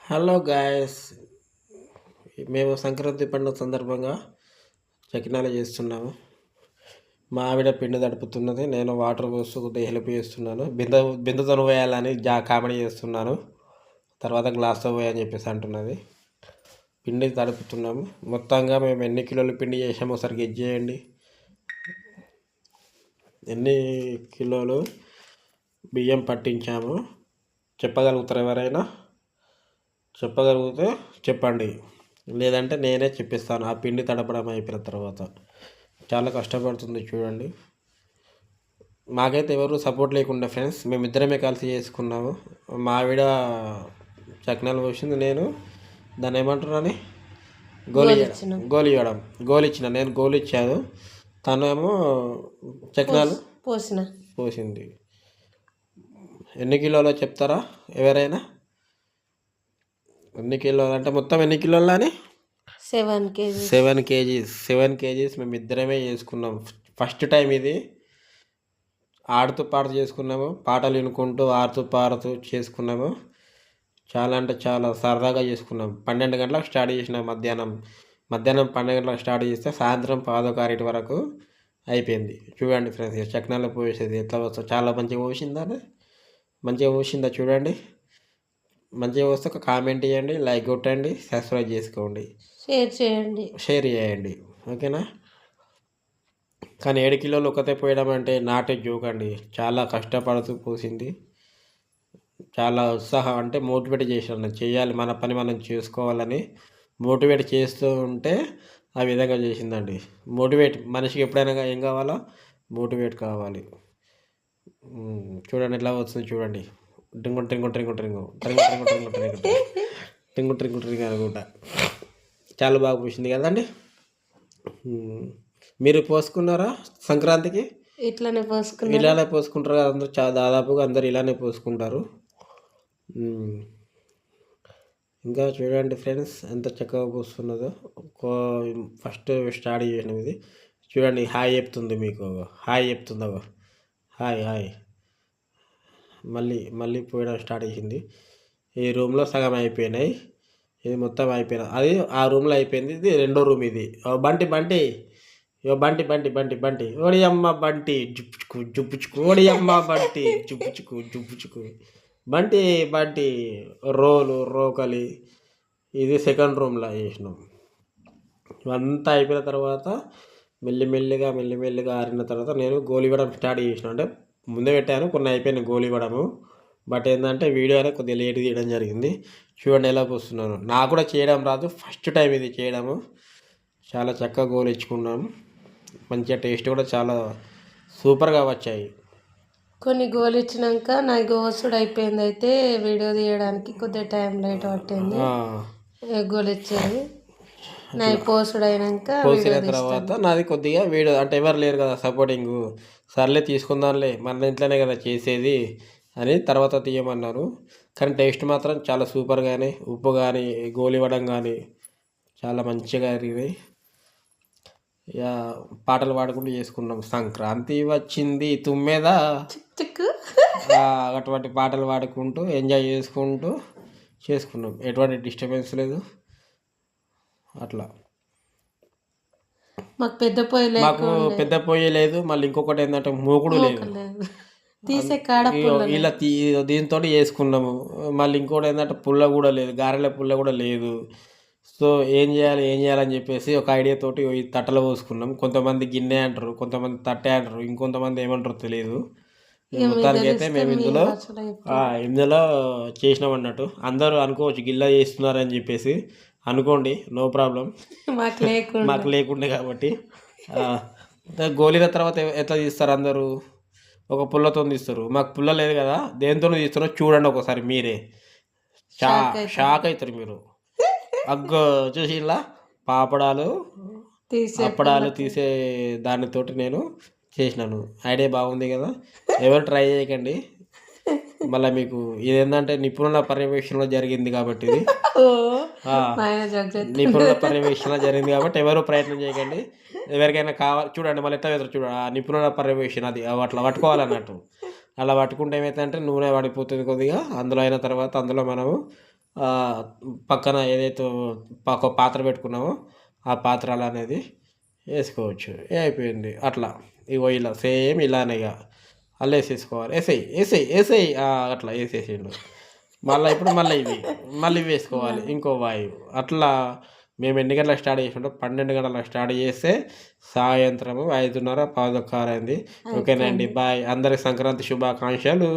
Hello guys, మేము సంక్రాంతి పండుగ సందర్భంగా చకినాలు చేస్తున్నాము. మా ఆవిడ పిండి తడుపుతున్నది, నేను వాటర్ పోస్తూ కొద్దిగా హెల్ప్ చేస్తున్నాను. బిందెతో పోయాలని కామెడీ చేస్తున్నాను. తర్వాత గ్లాస్తో పోయని చెప్పేసి అంటున్నది. పిండి తడుపుతున్నాము. మొత్తంగా మేము ఎన్ని కిలోలు పిండి చేసామో ఒకసారి గెస్ చేయండి. ఎన్ని కిలోలు బియ్యం పట్టించాము చెప్పగలుగుతారు? ఎవరైనా చెప్పగలిగితే చెప్పండి, లేదంటే నేనే చెప్పిస్తాను. ఆ పిండి తడపడం అయిపోయిన తర్వాత చాలా కష్టపడుతుంది చూడండి. మాకైతే ఎవరు సపోర్ట్ లేకుండా ఫ్రెండ్స్, మేమిద్దరమే కలిసి చేసుకున్నాము. మా ఆవిడ చక్నాలు పోసింది, నేను దాన్ని ఏమంటున్నాను గోలి ఇవ్వడం. గోలు ఇచ్చిన, నేను గోలు ఇచ్చాను, తను ఏమో చక్నాలు పోసింది. ఎన్ని కిలోలో చెప్తారా ఎవరైనా? ఎన్ని కిలోలు అంటే మొత్తం ఎన్ని కిలోలు అని? 7 కేజీస్. 7 కేజీస్ మేము ఇద్దరమే చేసుకున్నాం. ఫస్ట్ టైం ఇది. ఆడుతూ పాడుతూ చేసుకున్నాము, పాటలు వినుకుంటూ ఆడుతూ పాడుతూ చేసుకున్నాము. చాలా అంటే చాలా సరదాగా చేసుకున్నాం. 12 గంటలకు స్టార్ట్ చేసిన మధ్యాహ్నం 12 గంటలకు స్టార్ట్ చేస్తే సాయంత్రం 11:15 వరకు అయిపోయింది. చూడండి ఫ్రెండ్స్, చక్నాలు పోసేది ఎట్లా వస్తుంది. చాలా మంచిగా పోసిందా? మంచిగా పోసిందా? చూడండి. మంచిగా వస్తే ఒక కామెంట్ చేయండి, లైక్ కొట్టండి, సబ్స్క్రైబ్ చేసుకోండి, షేర్ చేయండి. ఓకేనా? కానీ 7 కిలోలు ఒకతే పోయడం అంటే నాటే జోక్ అండి. చాలా కష్టపడుతూ పోసింది. చాలా ఉత్సాహం, అంటే మోటివేట్ చేసాను, చేయాలి మన పని మనం చేసుకోవాలని మోటివేట్ చేస్తూ ఉంటే ఆ విధంగా చేసిందండి. మోటివేట్ మనిషికి ఎప్పుడైనా ఏం కావాలో మోటివేట్ కావాలి. చూడండి ఎట్లా వస్తుంది చూడండి. టింగు టింగు టింగు టింగు టింగు టింగు టింగు టింగు టింగు టింగు టింగు అనుకుంటా. చాలా బాగా పూసింది కదండి. మీరు పోసుకున్నారా సంక్రాంతికి? ఇలానే పోసుకుంటారు కదా అందరూ, దాదాపుగా అందరు ఇలానే పోసుకుంటారు. ఇంకా చూడండి ఫ్రెండ్స్ ఎంత చక్కగా పోస్తున్నదో. ఫస్ట్ స్టార్ట్ చేసినాం ఇది. చూడండి, హాయ్ చెప్తుంది మీకు, హాయ్ చెప్తుందో. Hi hi. మళ్ళీ పోయడం స్టార్ట్ చేసింది. ఈ రూమ్లో సగం అయిపోయినాయి, ఇది మొత్తం అయిపోయినా. అది ఆ రూమ్లో అయిపోయింది, ఇది రెండో రూమ్. ఇది బంటి ఓడి అమ్మ బంటి జుప్పుచుకు ఓడి అమ్మ బంటి జుప్పుచుకు బంటి రోకలి. ఇది సెకండ్ రూమ్లో వేసినాం. ఇవంతా అయిపోయిన తర్వాత మెల్లిమెల్లిగా ఆరిన తర్వాత నేను గోలి ఇవ్వడం స్టార్ట్ చేసిన. అంటే ముందే పెట్టాను, కొన్ని అయిపోయినాయి గోలి ఇవ్వడము. బట్ ఏంటంటే వీడియో అనేది కొద్దిగా లేట్ తీయడం జరిగింది. చూడండి ఎలా పోస్తున్నాను. నాకు కూడా చేయడం రాదు, ఫస్ట్ టైం ఇది చేయడము. చాలా చక్కగా గోలు ఇచ్చుకున్నాము. మంచిగా టేస్ట్ కూడా చాలా సూపర్గా వచ్చాయి. కొన్ని గోలు ఇచ్చినాక నా గోసుడు అయిపోయింది. అయితే వీడియో తీయడానికి కొద్దిగా టైం లేట్ పట్టింది. గోలు ఇచ్చేది నా పోసుడు అయినాక పోసిన తర్వాత నాది కొద్దిగా వీడియో, అంటే ఎవరు లేరు కదా సపోర్టింగ్. సర్లే తీసుకుందాంలే, మన ఇంట్లోనే కదా చేసేది అని తర్వాత తీయమన్నారు. కానీ టేస్ట్ మాత్రం చాలా సూపర్గానే, ఉప్పు కానీ గోలు ఇవ్వడం కానీ చాలా మంచిగా జరిగినాయి. ఇక పాటలు పాడుకుంటూ చేసుకున్నాం. సంక్రాంతి వచ్చింది తుమ్మెద, అటువంటి పాటలు పాడుకుంటూ ఎంజాయ్ చేసుకున్నాం. ఎటువంటి డిస్టర్బెన్స్ లేదు. అట్లా మాకు పెద్ద పొయ్యి లేదు. మళ్ళీ ఇంకొకటి ఏంటంటే మూకుడు లేదు. ఇలా దీంతో చేసుకున్నాము. మళ్ళీ ఇంకోటి ఏంటంటే పుల్ల కూడా లేదు, గారెల పుల్ల కూడా లేదు. సో ఏం చేయాలని చెప్పేసి ఒక ఐడియా తోటి ఈ తట్టలో పోసుకున్నాం. కొంతమంది గిన్నె అంటారు, కొంతమంది తట్టె అంటారు, ఇంకొంతమంది ఏమంటారో తెలియదు. మొత్తానికి అయితే మేము ఇందులో చేసినాం అన్నట్టు. అందరూ అనుకోవచ్చు గిల్లా చేస్తున్నారని చెప్పేసి, అనుకోండి, నో ప్రాబ్లం. మాకు లేకుండే కాబట్టి. గోలిన తర్వాత ఎట్లా తీస్తారు అందరూ? ఒక పుల్లతో తీస్తారు. మాకు పుల్ల లేదు కదా, దేంతో తీస్తారో చూడండి ఒకసారి మీరే. షాక్ అవుతారు మీరు. చూసి ఇలా అప్పడాలు తీసే దానితోటి నేను చేసినాను. ఐడియా బాగుంది కదా, ఎవరు ట్రై చేయకండి. మళ్ళీ మీకు ఇదేంటంటే నిపుణుల పర్యవేక్షణలో జరిగింది కాబట్టి, ఇది నిపుణుల పర్యవేక్షణ జరిగింది కాబట్టి ఎవరు ప్రయత్నం చేయకండి. ఎవరికైనా కావాలి చూడండి, మళ్ళీ ఎట్లా వేస్తారు చూడండి. ఆ నిపుణుల పర్యవేక్షణ అది అట్లా పట్టుకోవాలన్నట్టు. అలా పట్టుకుంటే ఏమవుతుందంటే నూనె పడిపోతుంది కొద్దిగా. అందులో అయిన తర్వాత అందులో మనము పక్కన ఏదైతే ఒక పాత్ర పెట్టుకున్నామో ఆ పాత్రలు అనేది వేసుకోవచ్చు. అయిపోయింది అట్లా. ఇగో ఇలా సేమ్ ఇలానే ఇక అలా వేసేసుకోవాలి. వేసేయి అట్లా వేసేసిండు. ఇప్పుడు మళ్ళీ ఇవి వేసుకోవాలి ఇంకో వాయువు. అట్లా మేము ఎన్ని గంటలకు స్టార్ట్ చేసినాం? 12 గంటలకు స్టార్ట్ చేస్తే సాయంత్రము 5:30 5:15 అయింది. ఓకేనండి, బాయ్. అందరికి సంక్రాంతి శుభాకాంక్షలు.